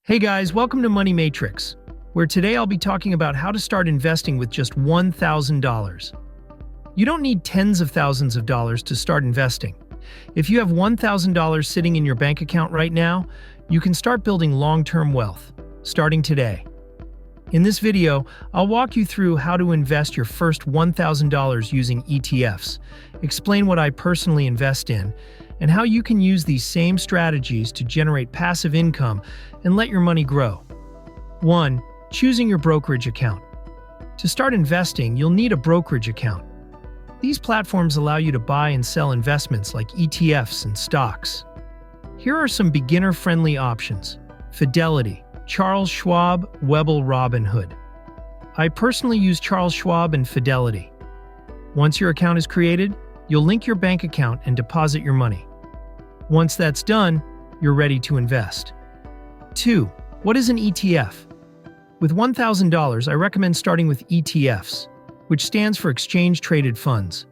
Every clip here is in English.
Hey guys, welcome to MoneyMatrix, where today I'll be talking about how to start investing with just $1,000. You don't need tens of thousands of dollars to start investing. If you have $1,000 sitting in your bank account right now, you can start building long-term wealth, starting today. In this video, I'll walk you through how to invest your first $1,000 using ETFs, explain what I personally invest in, and how you can use these same strategies to generate passive income and let your money grow. 1. Choosing your brokerage account. To start investing, you'll need a brokerage account. These platforms allow you to buy and sell investments like ETFs and stocks. Here are some beginner-friendly options: Fidelity, Charles Schwab, Webull, Robinhood. I personally use Charles Schwab and Fidelity. Once your account is created, you'll link your bank account and deposit your money. Once that's done, you're ready to invest. 2. What is an ETF? With $1,000, I recommend starting with ETFs, which stands for Exchange-Traded Funds.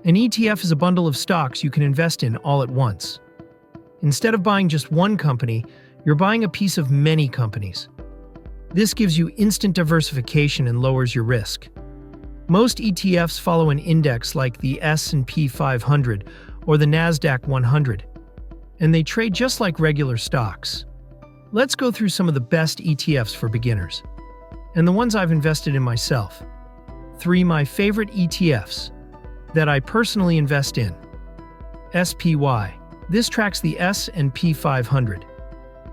An ETF is a bundle of stocks you can invest in all at once. Instead of buying just one company, you're buying a piece of many companies. This gives you instant diversification and lowers your risk. Most ETFs follow an index like the S&P 500 or the NASDAQ 100, and they trade just like regular stocks. Let's go through some of the best ETFs for beginners, and the ones I've invested in myself. 3. My favorite ETFs that I personally invest in. SPY. This tracks the S&P 500,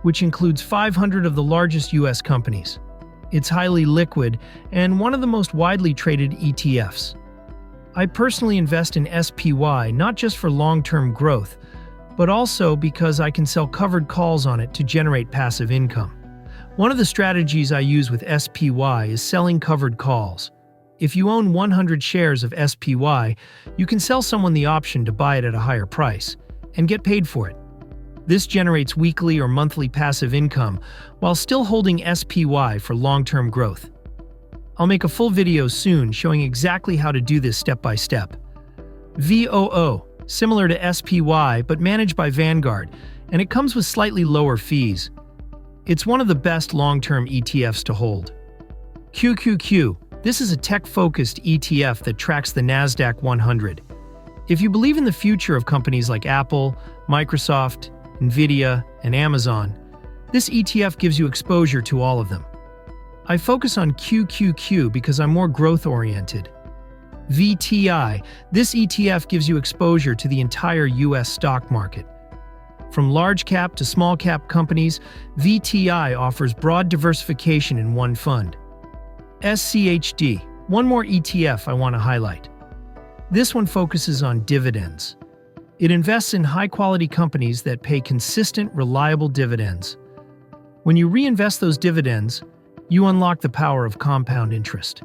which includes 500 of the largest U.S. companies. It's highly liquid and one of the most widely traded ETFs. I personally invest in SPY not just for long-term growth, but also because I can sell covered calls on it to generate passive income. One of the strategies I use with SPY is selling covered calls. If you own 100 shares of SPY, you can sell someone the option to buy it at a higher price and get paid for it. This generates weekly or monthly passive income while still holding SPY for long-term growth. I'll make a full video soon showing exactly how to do this step by step. VOO, similar to SPY but managed by Vanguard, and it comes with slightly lower fees. It's one of the best long-term ETFs to hold. QQQ, this is a tech-focused ETF that tracks the NASDAQ 100. If you believe in the future of companies like Apple, Microsoft, Nvidia, and Amazon, this ETF gives you exposure to all of them. I focus on QQQ because I'm more growth-oriented. VTI, this ETF gives you exposure to the entire U.S. stock market. From large-cap to small-cap companies, VTI offers broad diversification in one fund. SCHD, one more ETF I want to highlight. This one focuses on dividends. It invests in high-quality companies that pay consistent, reliable dividends. When you reinvest those dividends, you unlock the power of compound interest.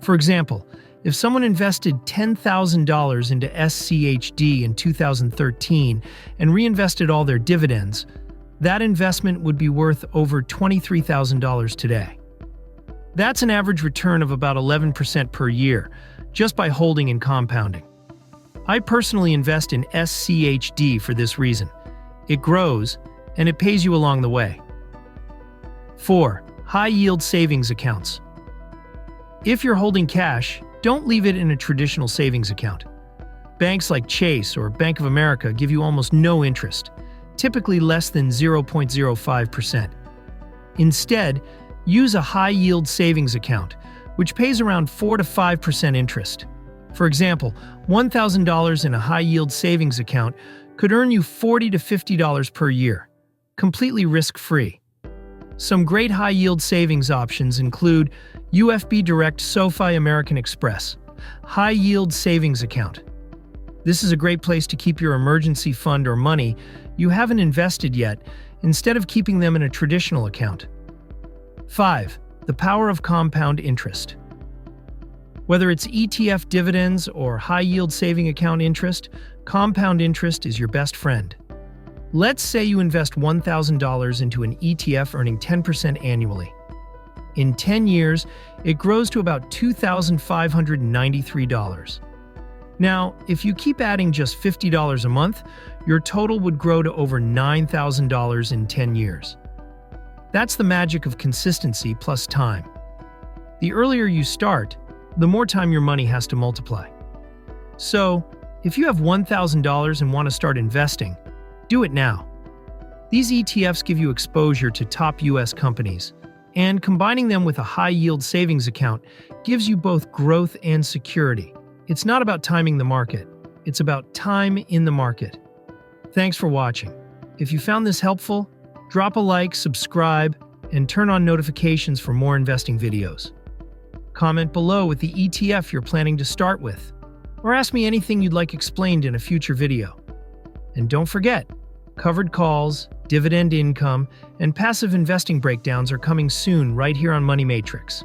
For example, if someone invested $10,000 into SCHD in 2013 and reinvested all their dividends, that investment would be worth over $23,000 today. That's an average return of about 11% per year, just by holding and compounding. I personally invest in SCHD for this reason. It grows, and it pays you along the way. 4. High-yield savings accounts. If you're holding cash, don't leave it in a traditional savings account. Banks like Chase or Bank of America give you almost no interest, typically less than 0.05%. Instead, use a high-yield savings account, which pays around 4 to 5% interest. For example, $1,000 in a high-yield savings account could earn you $40 to $50 per year, completely risk-free. Some great high-yield savings options include UFB Direct SoFi American Express High-Yield Savings Account. This is a great place to keep your emergency fund or money you haven't invested yet, instead of keeping them in a traditional account. 5. The power of compound interest. Whether it's ETF dividends or high-yield saving account interest, compound interest is your best friend. Let's say you invest $1,000 into an ETF earning 10% annually. In 10 years, it grows to about $2,593. Now, if you keep adding just $50 a month, your total would grow to over $9,000 in 10 years. That's the magic of consistency plus time. The earlier you start, the more time your money has to multiply. So, if you have $1,000 and want to start investing, do it now. These ETFs give you exposure to top US companies, and combining them with a high-yield savings account gives you both growth and security. It's not about timing the market, it's about time in the market. Thanks for watching. If you found this helpful, drop a like, subscribe, and turn on notifications for more investing videos. Comment below with the ETF you're planning to start with, or ask me anything you'd like explained in a future video. And don't forget, covered calls, dividend income, and passive investing breakdowns are coming soon right here on MoneyMatrix.